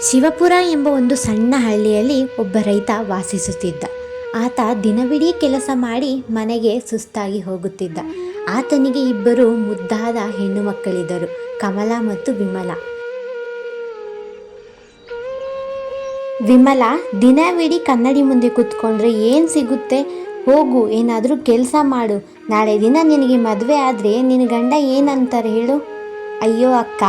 ಶಿವಪುರ ಎಂಬ ಒಂದು ಸಣ್ಣ ಹಳ್ಳಿಯಲ್ಲಿ ಒಬ್ಬ ರೈತ ವಾಸಿಸುತ್ತಿದ್ದ. ಆತ ದಿನವಿಡೀ ಕೆಲಸ ಮಾಡಿ ಮನೆಗೆ ಸುಸ್ತಾಗಿ ಹೋಗುತ್ತಿದ್ದ. ಆತನಿಗೆ ಇಬ್ಬರು ಮುದ್ದಾದ ಹೆಣ್ಣು ಮಕ್ಕಳಿದ್ದರು, ಕಮಲ ಮತ್ತು ವಿಮಲ. ವಿಮಲ ದಿನವಿಡೀ ಕನ್ನಡಿ ಮುಂದೆ ಕೂತ್ಕೊಂಡ್ರೆ ಏನು ಸಿಗುತ್ತೆ, ಹೋಗು ಏನಾದರೂ ಕೆಲಸ ಮಾಡು, ನಾಳೆ ದಿನ ನಿನಗೆ ಮದುವೆ ಆದರೆ ನಿನ್ನ ಗಂಡ ಏನಂತಾರೆ ಹೇಳು. ಅಯ್ಯೋ ಅಕ್ಕ,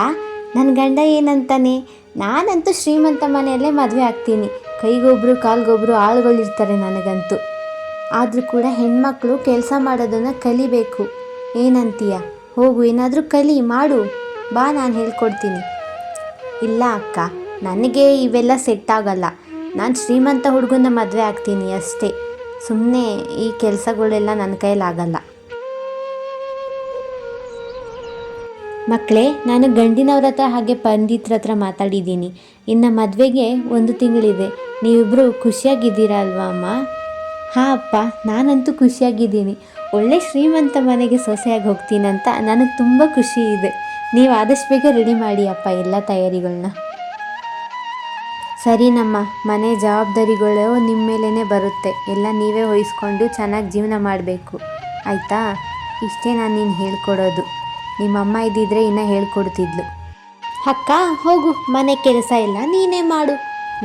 ನನ್ನ ಗಂಡ ಏನಂತಾನೆ, ನಾನಂತೂ ಶ್ರೀಮಂತ ಮನೆಯಲ್ಲೇ ಮದುವೆ ಆಗ್ತೀನಿ, ಕೈಗೊಬ್ಬರು ಕಾಲ್ಗೊಬ್ಬರು ಆಳುಗಳಿರ್ತಾರೆ ನನಗಂತೂ. ಆದರೂ ಕೂಡ ಹೆಣ್ಮಕ್ಳು ಕೆಲಸ ಮಾಡೋದನ್ನು ಕಲಿಬೇಕು, ಏನಂತೀಯ? ಹೋಗು ಏನಾದರೂ ಕಲಿ ಮಾಡು, ಬಾ ನಾನು ಹೇಳ್ಕೊಡ್ತೀನಿ. ಇಲ್ಲ ಅಕ್ಕ, ನನಗೆ ಇವೆಲ್ಲ ಸೆಟ್ ಆಗಲ್ಲ, ನಾನು ಶ್ರೀಮಂತ ಹುಡುಗನ ಮದುವೆ ಆಗ್ತೀನಿ ಅಷ್ಟೇ, ಸುಮ್ಮನೆ ಈ ಕೆಲಸಗಳೆಲ್ಲ ನನ್ನ ಕೈಲಾಗಲ್ಲ. ಮಕ್ಕಳೇ, ನಾನು ಗಂಡಿನವ್ರ ಹತ್ರ ಹಾಗೆ ಪಂಡಿತರ ಹತ್ರ ಮಾತಾಡಿದ್ದೀನಿ. ಇನ್ನು ಮದುವೆಗೆ 1 ತಿಂಗಳಿದೆ, ನೀವಿಬ್ಬರು ಖುಷಿಯಾಗಿದ್ದೀರಾ ಅಲ್ವಾ ಅಮ್ಮ? ಹಾಂ ಅಪ್ಪ, ನಾನಂತೂ ಖುಷಿಯಾಗಿದ್ದೀನಿ. ಒಳ್ಳೆ ಶ್ರೀಮಂತ ಮನೆಗೆ ಸೊಸೆಯಾಗಿ ಹೋಗ್ತೀನಂತ ನನಗೆ ತುಂಬ ಖುಷಿ ಇದೆ. ನೀವು ಆದಷ್ಟು ಬೇಗ ರೆಡಿ ಮಾಡಿ ಅಪ್ಪ ಎಲ್ಲ ತಯಾರಿಗಳನ್ನ. ಸರಿ ನಮ್ಮ ಮನೆ ಜವಾಬ್ದಾರಿಗಳು ನಿಮ್ಮ ಮೇಲೇ ಬರುತ್ತೆ, ಎಲ್ಲ ನೀವೇ ವಹಿಸ್ಕೊಂಡು ಚೆನ್ನಾಗಿ ಜೀವನ ಮಾಡಬೇಕು, ಆಯಿತಾ? ಇಷ್ಟೇ ನಾನು ನೀನು ಹೇಳ್ಕೊಡೋದು. ನಿಮ್ಮಮ್ಮ ಇದ್ದಿದ್ರೆ ಇನ್ನೂ ಹೇಳ್ಕೊಡ್ತಿದ್ಲು. ಅಕ್ಕ ಹೋಗು, ಮನೆ ಕೆಲಸ ಎಲ್ಲ ನೀನೇ ಮಾಡು,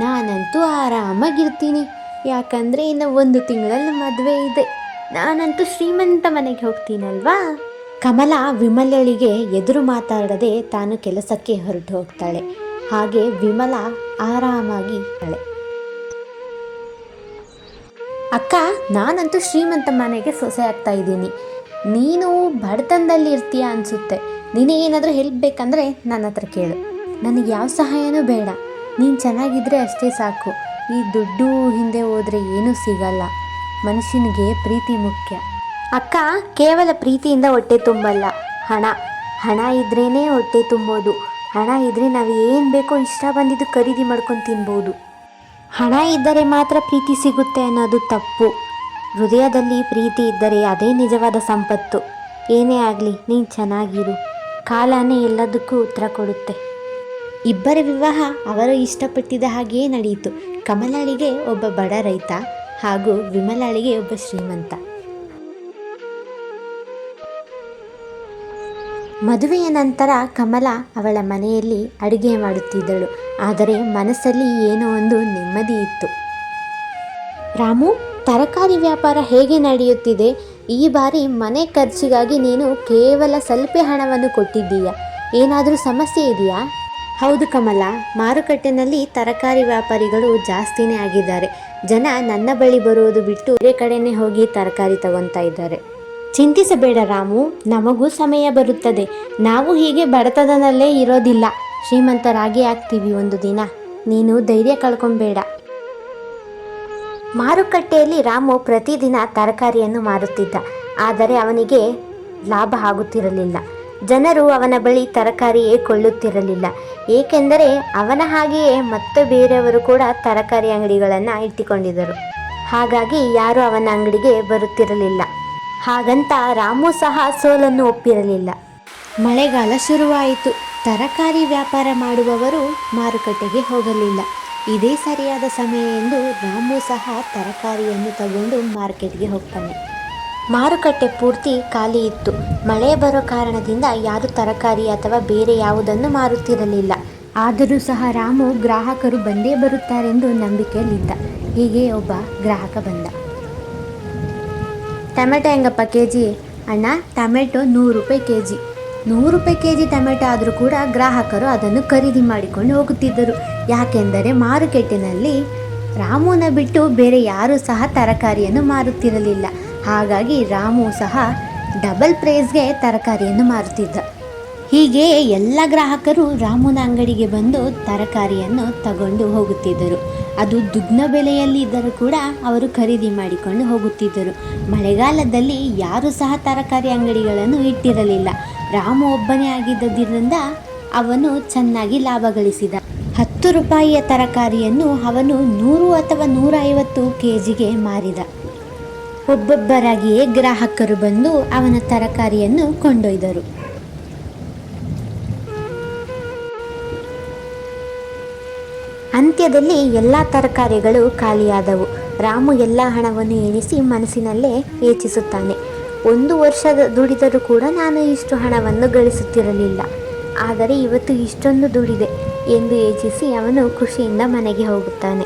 ನಾನಂತೂ ಆರಾಮಾಗಿರ್ತೀನಿ. ಯಾಕಂದರೆ ಇನ್ನು 1 ತಿಂಗಳಲ್ಲಿ ಮದುವೆ ಇದೆ, ನಾನಂತೂ ಶ್ರೀಮಂತ ಮನೆಗೆ ಹೋಗ್ತೀನಲ್ವಾ? ಕಮಲ ವಿಮಲಳಿಗೆ ಎದುರು ಮಾತಾಡದೆ ತಾನು ಕೆಲಸಕ್ಕೆ ಹೊರಟು ಹೋಗ್ತಾಳೆ. ಹಾಗೆ ವಿಮಲ ಆರಾಮಾಗಿ ಇರ್ತಾಳೆ. ಅಕ್ಕ, ನಾನಂತೂ ಶ್ರೀಮಂತ ಮನೆಗೆ ಸೊಸೆ ಆಗ್ತಾ ಇದ್ದೀನಿ, ನೀನು ಬಡತನದಲ್ಲಿ ಇರ್ತೀಯ ಅನಿಸುತ್ತೆ. ನೀನೇ ಏನಾದರೂ ಹೆಲ್ಪ್ ಬೇಕಂದರೆ ನನ್ನ ಹತ್ರ ಕೇಳು, ನನಗೆ ಯಾವ ಸಹಾಯನೂ ಬೇಡ, ನೀನು ಚೆನ್ನಾಗಿದ್ದರೆ ಅಷ್ಟೇ ಸಾಕು. ಈ ದುಡ್ಡು ಹಿಂದೆ ಹೋದರೆ ಏನೂ ಸಿಗಲ್ಲ, ಮನುಷ್ಯನಿಗೆ ಪ್ರೀತಿ ಮುಖ್ಯ. ಅಕ್ಕ, ಕೇವಲ ಪ್ರೀತಿಯಿಂದ ಹೊಟ್ಟೆ ತುಂಬಲ್ಲ, ಹಣ ಇದ್ರೇ ಹೊಟ್ಟೆ ತುಂಬೋದು. ಹಣ ಇದ್ದರೆ ನಾವು ಏನು ಬೇಕೋ ಇಷ್ಟ ಬಂದಿದ್ದು ಖರೀದಿ ಮಾಡ್ಕೊಂಡು ತಿನ್ಬೋದು. ಹಣ ಇದ್ದರೆ ಮಾತ್ರ ಪ್ರೀತಿ ಸಿಗುತ್ತೆ ಅನ್ನೋದು ತಪ್ಪು. ಹೃದಯದಲ್ಲಿ ಪ್ರೀತಿ ಇದ್ದರೆ ಅದೇ ನಿಜವಾದ ಸಂಪತ್ತು. ಏನೇ ಆಗಲಿ ನೀನು ಚೆನ್ನಾಗಿರು, ಕಾಲನೇ ಎಲ್ಲದಕ್ಕೂ ಉತ್ತರ ಕೊಡುತ್ತೆ. ಇಬ್ಬರ ವಿವಾಹ ಅವರು ಇಷ್ಟಪಟ್ಟಿದ್ದ ಹಾಗೆಯೇ ನಡೆಯಿತು. ಕಮಲಳಿಗೆ ಒಬ್ಬ ಬಡ ರೈತ ಹಾಗೂ ವಿಮಲಳಿಗೆ ಒಬ್ಬ ಶ್ರೀಮಂತ. ಮದುವೆಯ ನಂತರ ಕಮಲ ಅವಳ ಮನೆಯಲ್ಲಿ ಅಡುಗೆ ಮಾಡುತ್ತಿದ್ದಳು, ಆದರೆ ಮನಸ್ಸಲ್ಲಿ ಏನೋ ಒಂದು ನೆಮ್ಮದಿ ಇತ್ತು. ರಾಮು, ತರಕಾರಿ ವ್ಯಾಪಾರ ಹೇಗೆ ನಡೆಯುತ್ತಿದೆ? ಈ ಬಾರಿ ಮನೆ ಖರ್ಚಿಗಾಗಿ ನೀನು ಕೇವಲ ಸ್ವಲ್ಪ ಹಣವನ್ನು ಕೊಟ್ಟಿದ್ದೀಯಾ, ಏನಾದರೂ ಸಮಸ್ಯೆ ಇದೆಯಾ? ಹೌದು ಕಮಲ, ಮಾರುಕಟ್ಟೆನಲ್ಲಿ ತರಕಾರಿ ವ್ಯಾಪಾರಿಗಳು ಜಾಸ್ತಿನೇ ಆಗಿದ್ದಾರೆ. ಜನ ನನ್ನ ಬಳಿ ಬರುವುದು ಬಿಟ್ಟು ಬೇರೆ ಕಡೆನೇ ಹೋಗಿ ತರಕಾರಿ ತಗೊತಾ ಇದ್ದಾರೆ. ಚಿಂತಿಸಬೇಡ ರಾಮು, ನಮಗೂ ಸಮಯ ಬರುತ್ತದೆ. ನಾವು ಹೀಗೆ ಬಡತನದಲ್ಲೇ ಇರೋದಿಲ್ಲ, ಶ್ರೀಮಂತರಾಗಿ ಆಗ್ತೀವಿ ಒಂದು ದಿನ. ನೀನು ಧೈರ್ಯ ಕಳ್ಕೊಬೇಡ. ಮಾರುಕಟ್ಟೆಯಲ್ಲಿ ರಾಮು ಪ್ರತಿದಿನ ತರಕಾರಿಯನ್ನು ಮಾರುತ್ತಿದ್ದ, ಆದರೆ ಅವನಿಗೆ ಲಾಭ ಆಗುತ್ತಿರಲಿಲ್ಲ. ಜನರು ಅವನ ಬಳಿ ತರಕಾರಿಯೇ ಕೊಳ್ಳುತ್ತಿರಲಿಲ್ಲ, ಏಕೆಂದರೆ ಅವನ ಹಾಗೆಯೇ ಮತ್ತೆ ಬೇರೆಯವರು ಕೂಡ ತರಕಾರಿ ಅಂಗಡಿಗಳನ್ನು ಇಟ್ಟುಕೊಂಡಿದ್ದರು. ಹಾಗಾಗಿ ಯಾರೂ ಅವನ ಅಂಗಡಿಗೆ ಬರುತ್ತಿರಲಿಲ್ಲ. ಹಾಗಂತ ರಾಮು ಸಹ ಸೋಲನ್ನು ಒಪ್ಪಿರಲಿಲ್ಲ. ಮಳೆಗಾಲ ಶುರುವಾಯಿತು. ತರಕಾರಿ ವ್ಯಾಪಾರ ಮಾಡುವವರು ಮಾರುಕಟ್ಟೆಗೆ ಹೋಗಲಿಲ್ಲ. ಇದೇ ಸರಿಯಾದ ಸಮಯ ಎಂದು ರಾಮು ಸಹ ತರಕಾರಿಯನ್ನು ತಗೊಂಡು ಮಾರ್ಕೆಟ್ಗೆ ಹೋಗ್ತಾನೆ. ಮಾರುಕಟ್ಟೆ ಪೂರ್ತಿ ಖಾಲಿ ಇತ್ತು. ಮಳೆ ಬರೋ ಕಾರಣದಿಂದ ಯಾರು ತರಕಾರಿ ಅಥವಾ ಬೇರೆ ಯಾವುದನ್ನು ಮಾರುತ್ತಿರಲಿಲ್ಲ. ಆದರೂ ಸಹ ರಾಮು ಗ್ರಾಹಕರು ಬಂದೇ ಬರುತ್ತಾರೆಂದು ನಂಬಿಕೆಯಲ್ಲಿದ್ದ. ಹೀಗೆ ಒಬ್ಬ ಗ್ರಾಹಕ ಬಂದ. ಟೊಮೆಟೊ ಹೆಂಗಪ್ಪ ಕೆಜಿ? ಅಣ್ಣ, ಟೊಮೆಟೊ 100 ರೂಪಾಯಿ ಕೆಜಿ. 100 ರೂಪಾಯಿ ಕೆಜಿ ಟೊಮೆಟೊ ಆದರೂ ಕೂಡ ಗ್ರಾಹಕರು ಅದನ್ನು ಖರೀದಿ ಮಾಡಿಕೊಂಡು ಹೋಗುತ್ತಿದ್ದರು. ಯಾಕೆಂದರೆ ಮಾರುಕಟ್ಟೆಯಲ್ಲಿ ರಾಮುನ ಬಿಟ್ಟು ಬೇರೆ ಯಾರೂ ಸಹ ತರಕಾರಿಯನ್ನು ಮಾರುತ್ತಿರಲಿಲ್ಲ. ಹಾಗಾಗಿ ರಾಮು ಸಹ ಡಬಲ್ ಪ್ರೈಸ್ಗೆ ತರಕಾರಿಯನ್ನು ಮಾರುತ್ತಿದ್ದ. ಹೀಗೆ ಎಲ್ಲ ಗ್ರಾಹಕರು ರಾಮುನ ಅಂಗಡಿಗೆ ಬಂದು ತರಕಾರಿಯನ್ನು ತಗೊಂಡು ಹೋಗುತ್ತಿದ್ದರು. ಅದು ದುಗ್ನ ಬೆಲೆಯಲ್ಲಿ ಇದ್ದರೂ ಕೂಡ ಅವರು ಖರೀದಿ ಮಾಡಿಕೊಂಡು ಹೋಗುತ್ತಿದ್ದರು. ಮಳೆಗಾಲದಲ್ಲಿ ಯಾರೂ ಸಹ ತರಕಾರಿ ಅಂಗಡಿಗಳನ್ನು ಇಟ್ಟಿರಲಿಲ್ಲ. ರಾಮು ಒಬ್ಬನೇ ಆಗಿದ್ದರಿಂದ ಅವನು ಚೆನ್ನಾಗಿ ಲಾಭ ಗಳಿಸಿದ. 10 ರೂಪಾಯಿಯ ತರಕಾರಿಯನ್ನು ಅವನು 100 ಅಥವಾ 150 ಕೆಜಿಗೆ ಮಾರಿದ. ಒಬ್ಬೊಬ್ಬರಾಗಿಯೇ ಗ್ರಾಹಕರು ಬಂದು ಅವನ ತರಕಾರಿಯನ್ನು ಕೊಂಡೊಯ್ದರು. ಅಂತ್ಯದಲ್ಲಿ ಎಲ್ಲ ತರಕಾರಿಗಳು ಖಾಲಿಯಾದವು. ರಾಮು ಎಲ್ಲ ಹಣವನ್ನು ಎಣಿಸಿ ಮನಸ್ಸಿನಲ್ಲೇ ಯೋಚಿಸುತ್ತಾನೆ. 1 ವರ್ಷ ದುಡಿದರೂ ಕೂಡ ನಾನು ಇಷ್ಟು ಹಣವನ್ನು ಗಳಿಸುತ್ತಿರಲಿಲ್ಲ, ಆದರೆ ಇವತ್ತು ಇಷ್ಟೊಂದು ದುಡಿದೆ ಎಂದು ಯೋಚಿಸಿ ಅವನು ಖುಷಿಯಿಂದ ಮನೆಗೆ ಹೋಗುತ್ತಾನೆ.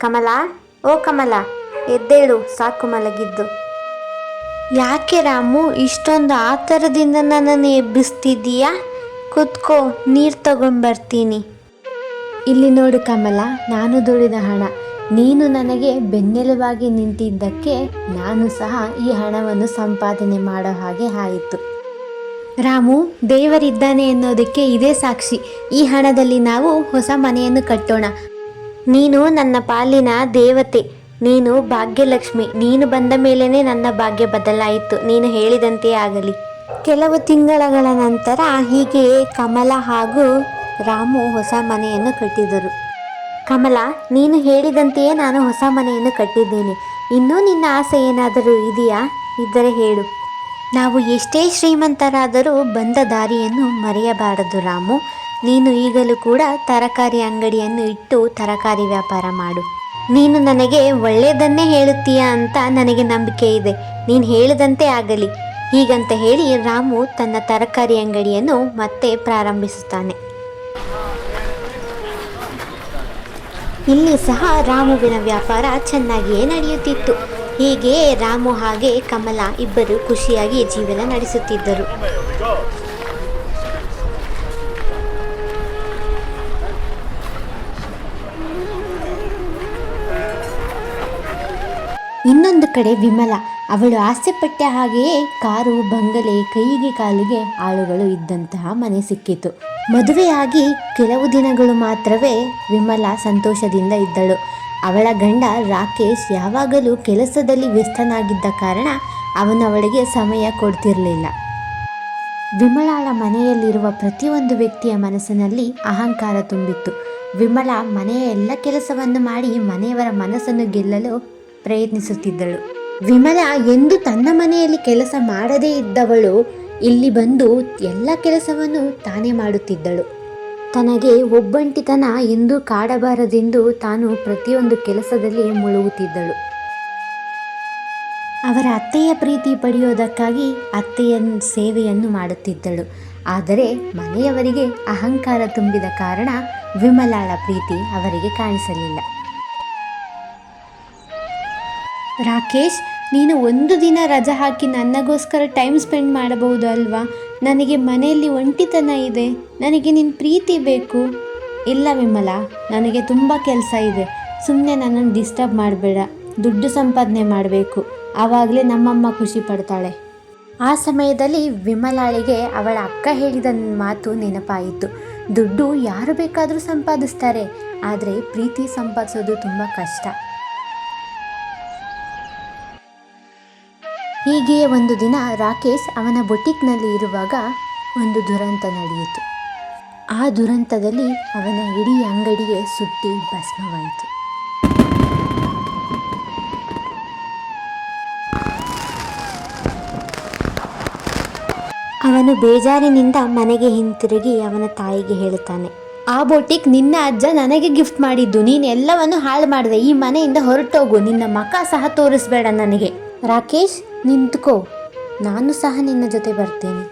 ಕಮಲಾ, ಓ ಕಮಲಾ, ಎದ್ದೇಳು, ಸಾಕು ಮಲಗಿದ್ದು. ಯಾಕೆ ರಾಮು ಇಷ್ಟೊಂದು ಆತರದಿಂದ ನನ್ನನ್ನು ಎಬ್ಬಿಸ್ತಿದ್ದೀಯಾ? ಕೂತ್ಕೋ, ನೀರು ತಗೊಂಡ್ಬರ್ತೀನಿ. ಇಲ್ಲಿ ನೋಡು ಕಮಲಾ, ನಾನು ದುಡಿದ ಹಣ. ನೀನು ನನಗೆ ಬೆನ್ನೆಲುಬಾಗಿ ನಿಂತಿದ್ದಕ್ಕೆ ನಾನು ಸಹ ಈ ಹಣವನ್ನು ಸಂಪಾದನೆ ಮಾಡೋ ಹಾಗೆ ಆಯಿತು. ರಾಮು, ದೇವರಿದ್ದಾನೆ ಎನ್ನೋದಕ್ಕೆ ಇದೇ ಸಾಕ್ಷಿ. ಈ ಹಣದಲ್ಲಿ ನಾವು ಹೊಸ ಮನೆಯನ್ನು ಕಟ್ಟೋಣ. ನೀನು ನನ್ನ ಪಾಲಿನ ದೇವತೆ, ನೀನು ಭಾಗ್ಯಲಕ್ಷ್ಮಿ. ನೀನು ಬಂದ ಮೇಲೇ ನನ್ನ ಭಾಗ್ಯ ಬದಲಾಯಿತು. ನೀನು ಹೇಳಿದಂತೆಯೇ ಆಗಲಿ. ಕೆಲವು ತಿಂಗಳ ನಂತರ ಹೀಗೆಯೇ ಕಮಲ ಹಾಗೂ ರಾಮು ಹೊಸ ಮನೆಯನ್ನು ಕಟ್ಟಿದರು. ಕಮಲ, ನೀನು ಹೇಳಿದಂತೆಯೇ ನಾನು ಹೊಸ ಮನೆಯನ್ನು ಕಟ್ಟಿದ್ದೇನೆ. ಇನ್ನೂ ನಿನ್ನ ಆಸೆ ಏನಾದರೂ ಇದೆಯಾ? ಇದ್ದರೆ ಹೇಳು. ನಾವು ಎಷ್ಟೇ ಶ್ರೀಮಂತರಾದರೂ ಬಂದ ದಾರಿಯನ್ನು ಮರೆಯಬಾರದು ರಾಮು. ನೀನು ಈಗಲೂ ಕೂಡ ತರಕಾರಿ ಅಂಗಡಿಯನ್ನು ಇಟ್ಟು ತರಕಾರಿ ವ್ಯಾಪಾರ ಮಾಡು. ನೀನು ನನಗೆ ಒಳ್ಳೆಯದನ್ನೇ ಹೇಳುತ್ತೀಯಾ ಅಂತ ನನಗೆ ನಂಬಿಕೆ ಇದೆ. ನೀನು ಹೇಳಿದಂತೆ ಆಗಲಿ. ಹೀಗಂತ ಹೇಳಿ ರಾಮು ತನ್ನ ತರಕಾರಿ ಅಂಗಡಿಯನ್ನು ಮತ್ತೆ ಪ್ರಾರಂಭಿಸುತ್ತಾನೆ. ಇಲ್ಲಿ ಸಹ ರಾಮುವಿನ ವ್ಯಾಪಾರ ಚೆನ್ನಾಗಿಯೇ ನಡೆಯುತ್ತಿತ್ತು. ಹೀಗೆ ರಾಮು ಹಾಗೆ ಕಮಲ ಇಬ್ಬರು ಖುಷಿಯಾಗಿ ಜೀವನ ನಡೆಸುತ್ತಿದ್ದರು. ಇನ್ನೊಂದು ಕಡೆ ವಿಮಲ, ಅವಳು ಆಸೆಪಟ್ಟ ಹಾಗೆಯೇ ಕಾರು, ಬಂಗಲೆ, ಕೈಗೆ ಕಾಲಿಗೆ ಆಳುಗಳು ಇದ್ದಂತಹ ಮನೆ ಸಿಕ್ಕಿತು. ಮದುವೆಯಾಗಿ ಕೆಲವು ದಿನಗಳು ಮಾತ್ರವೇ ವಿಮಲ ಸಂತೋಷದಿಂದ ಇದ್ದಳು. ಅವಳ ಗಂಡ ರಾಕೇಶ್ ಯಾವಾಗಲೂ ಕೆಲಸದಲ್ಲಿ ವ್ಯಸ್ತನಾಗಿದ್ದ ಕಾರಣ ಅವನು ಅವಳಿಗೆ ಸಮಯ ಕೊಡ್ತಿರಲಿಲ್ಲ. ವಿಮಲಾಳ ಮನೆಯಲ್ಲಿರುವ ಪ್ರತಿಯೊಂದು ವ್ಯಕ್ತಿಯ ಮನಸ್ಸಿನಲ್ಲಿ ಅಹಂಕಾರ ತುಂಬಿತ್ತು. ವಿಮಲ ಮನೆಯ ಎಲ್ಲ ಕೆಲಸವನ್ನು ಮಾಡಿ ಮನೆಯವರ ಮನಸ್ಸನ್ನು ಗೆಲ್ಲಲು ಪ್ರಯತ್ನಿಸುತ್ತಿದ್ದಳು. ವಿಮಲ ಎಂದು ತನ್ನ ಮನೆಯಲ್ಲಿ ಕೆಲಸ ಮಾಡದೇ ಇದ್ದವಳು ಇಲ್ಲಿ ಬಂದು ಎಲ್ಲ ಕೆಲಸವನ್ನು ತಾನೇ ಮಾಡುತ್ತಿದ್ದಳು. ತನಗೆ ಒಬ್ಬಂಟಿತನ ಎಂದೂ ಕಾಡಬಾರದೆಂದು ತಾನು ಪ್ರತಿಯೊಂದು ಕೆಲಸದಲ್ಲಿ ಮುಳುಗುತ್ತಿದ್ದಳು. ಅವರ ಅತ್ತೆಯ ಪ್ರೀತಿ ಪಡೆಯೋದಕ್ಕಾಗಿ ಅತ್ತೆಯ ಸೇವೆಯನ್ನು ಮಾಡುತ್ತಿದ್ದಳು. ಆದರೆ ಮನೆಯವರಿಗೆ ಅಹಂಕಾರ ತುಂಬಿದ ಕಾರಣ ವಿಮಲಾಳ ಪ್ರೀತಿ ಅವರಿಗೆ ಕಾಣಿಸಲಿಲ್ಲ. ರಾಕೇಶ್, ನೀನು ಒಂದು ದಿನ ರಜೆ ಹಾಕಿ ನನಗೋಸ್ಕರ ಟೈಮ್ ಸ್ಪೆಂಡ್ ಮಾಡಬಹುದು ಅಲ್ವಾ? ನನಗೆ ಮನೆಯಲ್ಲಿ ಒಂಟಿತನ ಇದೆ. ನನಗೆ ನಿನ್ನ ಪ್ರೀತಿ ಬೇಕು. ಇಲ್ಲ ವಿಮಲಾ, ನನಗೆ ತುಂಬ ಕೆಲಸ ಇದೆ. ಸುಮ್ಮನೆ ನನ್ನನ್ನು ಡಿಸ್ಟರ್ಬ್ ಮಾಡಬೇಡ. ದುಡ್ಡು ಸಂಪಾದನೆ ಮಾಡಬೇಕು, ಆವಾಗಲೇ ನಮ್ಮಮ್ಮ ಖುಷಿ ಪಡ್ತಾಳೆ. ಆ ಸಮಯದಲ್ಲಿ ವಿಮಲಾಳಿಗೆ ಅವಳ ಅಕ್ಕ ಹೇಳಿದ ಮಾತು ನೆನಪಾಯಿತು. ದುಡ್ಡು ಯಾರು ಬೇಕಾದರೂ ಸಂಪಾದಿಸ್ತಾರೆ, ಆದರೆ ಪ್ರೀತಿ ಸಂಪಾದಿಸೋದು ತುಂಬ ಕಷ್ಟ. ಹೀಗೆಯೇ ಒಂದು ದಿನ ರಾಕೇಶ್ ಅವನ ಬೊಟಿಕ್ನಲ್ಲಿ ಇರುವಾಗ ಒಂದು ದುರಂತ ನಡೆಯಿತು. ಆ ದುರಂತದಲ್ಲಿ ಅವನ ಇಡೀ ಅಂಗಡಿಗೆ ಸುಟ್ಟಿ ಭಸ್ಮವಾಯಿತು. ಅವನು ಬೇಜಾರಿನಿಂದ ಮನೆಗೆ ಹಿಂತಿರುಗಿ ಅವನ ತಾಯಿಗೆ ಹೇಳುತ್ತಾನೆ, ಆ ಬೊಟಿಕ್ ನಿನ್ನ ಅಜ್ಜ ನನಗೆ ಗಿಫ್ಟ್ ಮಾಡಿದ್ದು. ನೀನು ಎಲ್ಲವನ್ನು ಹಾಳು ಮಾಡಿದೆ. ಈ ಮನೆಯಿಂದ ಹೊರಟೋಗು. ನಿನ್ನ ಮಕ ಸಹ ತೋರಿಸ್ಬೇಡ ನನಗೆ. ರಾಕೇಶ್, ನಿಂತ್ಕೋ, ನಾನು ಸಹ ನಿನ್ನ ಜೊತೆ ಬರ್ತೇನೆ.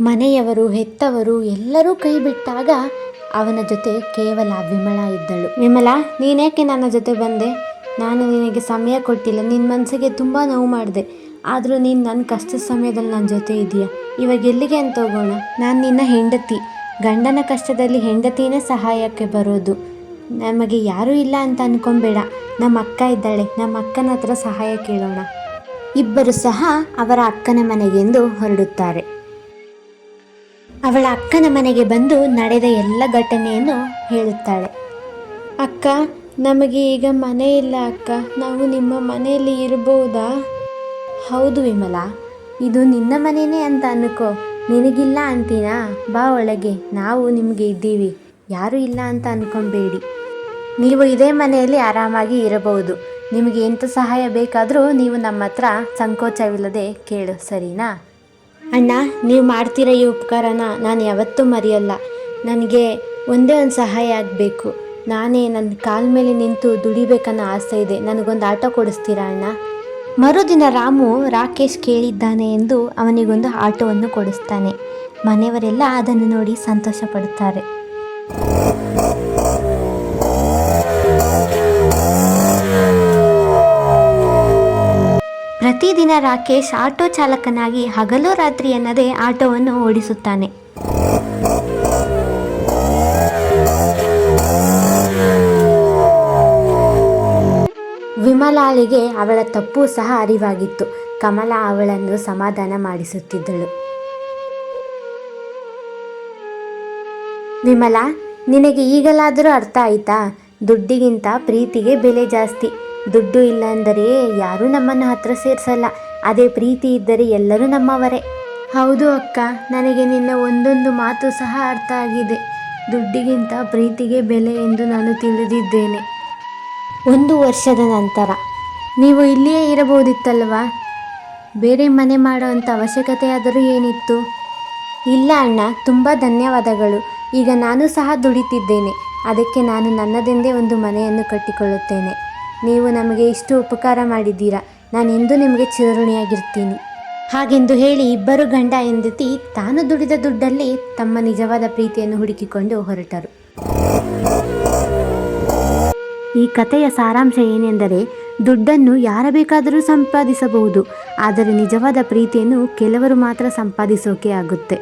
ಮನೆಯವರು, ಹೆತ್ತವರು ಎಲ್ಲರೂ ಕೈ ಬಿಟ್ಟಾಗ ಅವನ ಜೊತೆ ಕೇವಲ ವಿಮಲಾ ಇದ್ದಳು. ವಿಮಲಾ, ನೀನೇಕೆ ನನ್ನ ಜೊತೆ ಬಂದೆ? ನಾನು ನಿನಗೆ ಸಮಯ ಕೊಟ್ಟಿಲ್ಲ. ನಿನ್ನ ಮನಸ್ಸಿಗೆ ತುಂಬ ನೋವು ಮಾಡಿದೆ. ಆದರೂ ನೀನು ನನ್ನ ಕಷ್ಟದ ಸಮಯದಲ್ಲಿ ನನ್ನ ಜೊತೆ ಇದೆಯಾ? ಇವಾಗ ಎಲ್ಲಿಗೆ ಅಂತ ಹೋಗೋಣ? ನಾನು ನಿನ್ನ ಹೆಂಡತಿ. ಗಂಡನ ಕಷ್ಟದಲ್ಲಿ ಹೆಂಡತಿನೇ ಸಹಾಯಕ್ಕೆ ಬರೋದು. ನಮಗೆ ಯಾರೂ ಇಲ್ಲ ಅಂತ ಅಂದ್ಕೊಬೇಡ. ನಮ್ಮ ಅಕ್ಕ ಇದ್ದಾಳೆ, ನಮ್ಮ ಅಕ್ಕನ ಹತ್ರ ಸಹಾಯ ಕೇಳೋಣ. ಇಬ್ಬರು ಸಹ ಅವರ ಅಕ್ಕನ ಮನೆಗೆಂದು ಹೊರಡುತ್ತಾರೆ. ಅವಳ ಅಕ್ಕನ ಮನೆಗೆ ಬಂದು ನಡೆದ ಎಲ್ಲ ಘಟನೆಯನ್ನು ಹೇಳುತ್ತಾಳೆ. ಅಕ್ಕ, ನಮಗೆ ಈಗ ಮನೆ ಇಲ್ಲ ಅಕ್ಕ. ನಾವು ನಿಮ್ಮ ಮನೆಯಲ್ಲಿ ಇರಬಹುದಾ? ಹೌದು ವಿಮಲಾ, ಇದು ನಿನ್ನ ಮನೆಯೇ ಅಂತ ಅನ್ಕೋ. ನಿನಗಿಲ್ಲ ಅಂತೀನಾ? ಬಾ ಒಳಗೆ, ನಾವು ನಿಮಗೆ ಇದ್ದೀವಿ. ಯಾರೂ ಇಲ್ಲ ಅಂತ ಅಂದ್ಕೊಬೇಡಿ. ನೀವು ಇದೇ ಮನೆಯಲ್ಲಿ ಆರಾಮಾಗಿ ಇರಬಹುದು. ನಿಮಗೆ ಎಂಥ ಸಹಾಯ ಬೇಕಾದರೂ ನೀವು ನಮ್ಮ ಹತ್ರ ಸಂಕೋಚವಿಲ್ಲದೆ ಕೇಳು, ಸರಿನಾ? ಅಣ್ಣ, ನೀವು ಮಾಡ್ತಿರೋ ಈ ಉಪಕಾರನ ನಾನು ಯಾವತ್ತೂ ಮರೆಯಲ್ಲ. ನನಗೆ ಒಂದೇ ಒಂದು ಸಹಾಯ ಆಗಬೇಕು. ನಾನೇ ನನ್ನ ಕಾಲ ಮೇಲೆ ನಿಂತು ದುಡಿಬೇಕನ್ನೋ ಆಸೆ ಇದೆ. ನನಗೊಂದು ಆಟೋ ಕೊಡಿಸ್ತೀರಾ ಅಣ್ಣ? ಮರುದಿನ ರಾಮು ರಾಕೇಶ್ ಕೇಳಿದ್ದಾನೆ ಎಂದು ಅವನಿಗೊಂದು ಆಟೋವನ್ನು ಕೊಡಿಸ್ತಾನೆ. ಮನೆಯವರೆಲ್ಲ ಅದನ್ನು ನೋಡಿ ಸಂತೋಷ ಪಡುತ್ತಾರೆ. ಪ್ರತಿದಿನ ರಾಕೇಶ್ ಆಟೋ ಚಾಲಕನಾಗಿ ಹಗಲು ರಾತ್ರಿ ಎನ್ನದೇ ಆಟೋವನ್ನು ಓಡಿಸುತ್ತಾನೆ. ವಿಮಲಾಳಿಗೆ ಅವಳ ತಪ್ಪು ಸಹ ಅರಿವಾಗಿತ್ತು. ಕಮಲಾ ಅವಳನ್ನು ಸಮಾಧಾನ ಮಾಡಿಸುತ್ತಿದ್ದಳು. ವಿಮಲಾ, ನಿನಗೆ ಈಗಲಾದರೂ ಅರ್ಥ ಆಯ್ತಾ? ದುಡ್ಡಿಗಿಂತ ಪ್ರೀತಿಗೆ ಬೆಲೆ ಜಾಸ್ತಿ. ದುಡ್ಡು ಇಲ್ಲ ಅಂದರೆ ಯಾರೂ ನಮ್ಮನ್ನು ಹತ್ರ ಸೇರಿಸಲ್ಲ. ಅದೇ ಪ್ರೀತಿ ಇದ್ದರೆ ಎಲ್ಲರೂ ನಮ್ಮವರೇ. ಹೌದು ಅಕ್ಕ, ನನಗೆ ನಿನ್ನ ಒಂದೊಂದು ಮಾತು ಸಹ ಅರ್ಥ ಆಗಿದೆ. ದುಡ್ಡಿಗಿಂತ ಪ್ರೀತಿಗೆ ಬೆಲೆ ಎಂದು ನಾನು ತಿಳಿದಿದ್ದೇನೆ. 1 ವರ್ಷದ ನಂತರ ನೀವು ಇಲ್ಲಿಯೇ ಇರಬಹುದಿತ್ತಲ್ವಾ? ಬೇರೆ ಮನೆ ಮಾಡುವಂಥ ಅವಶ್ಯಕತೆ ಆದರೂ ಏನಿತ್ತು? ಇಲ್ಲ ಅಣ್ಣ, ತುಂಬ ಧನ್ಯವಾದಗಳು. ಈಗ ನಾನು ಸಹ ದುಡಿತಿದ್ದೇನೆ. ಅದಕ್ಕೆ ನಾನು ನನ್ನದೆಂದೇ ಒಂದು ಮನೆಯನ್ನು ಕಟ್ಟಿಕೊಳ್ಳುತ್ತೇನೆ. ನೀವು ನಮಗೆ ಇಷ್ಟು ಉಪಕಾರ ಮಾಡಿದ್ದೀರಾ. ನಾನೆಂದೂ ನಿಮಗೆ ಚಿರಋಣಿಯಾಗಿರ್ತೀನಿ. ಹಾಗೆಂದು ಹೇಳಿ ಇಬ್ಬರು ಗಂಡ ಹೆಂಡತಿ ತಾನು ದುಡಿದ ದುಡ್ಡಲ್ಲಿ ತಮ್ಮ ನಿಜವಾದ ಪ್ರೀತಿಯನ್ನು ಹುಡುಕಿಕೊಂಡು ಹೊರಟರು. ಈ ಕಥೆಯ ಸಾರಾಂಶ ಏನೆಂದರೆ, ದುಡ್ಡನ್ನು ಯಾರ ಬೇಕಾದರೂ ಸಂಪಾದಿಸಬಹುದು, ಆದರೆ ನಿಜವಾದ ಪ್ರೀತಿಯನ್ನು ಕೆಲವರು ಮಾತ್ರ ಸಂಪಾದಿಸೋಕೆ ಆಗುತ್ತೆ.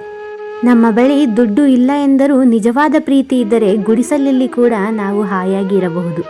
ನಮ್ಮ ಬಳಿ ದುಡ್ಡು ಇಲ್ಲ ಎಂದರೂ ನಿಜವಾದ ಪ್ರೀತಿ ಇದ್ದರೆ ಗುಡಿಸಲಲ್ಲಿ ಕೂಡ ನಾವು ಹಾಯಾಗಿ ಇರಬಹುದು.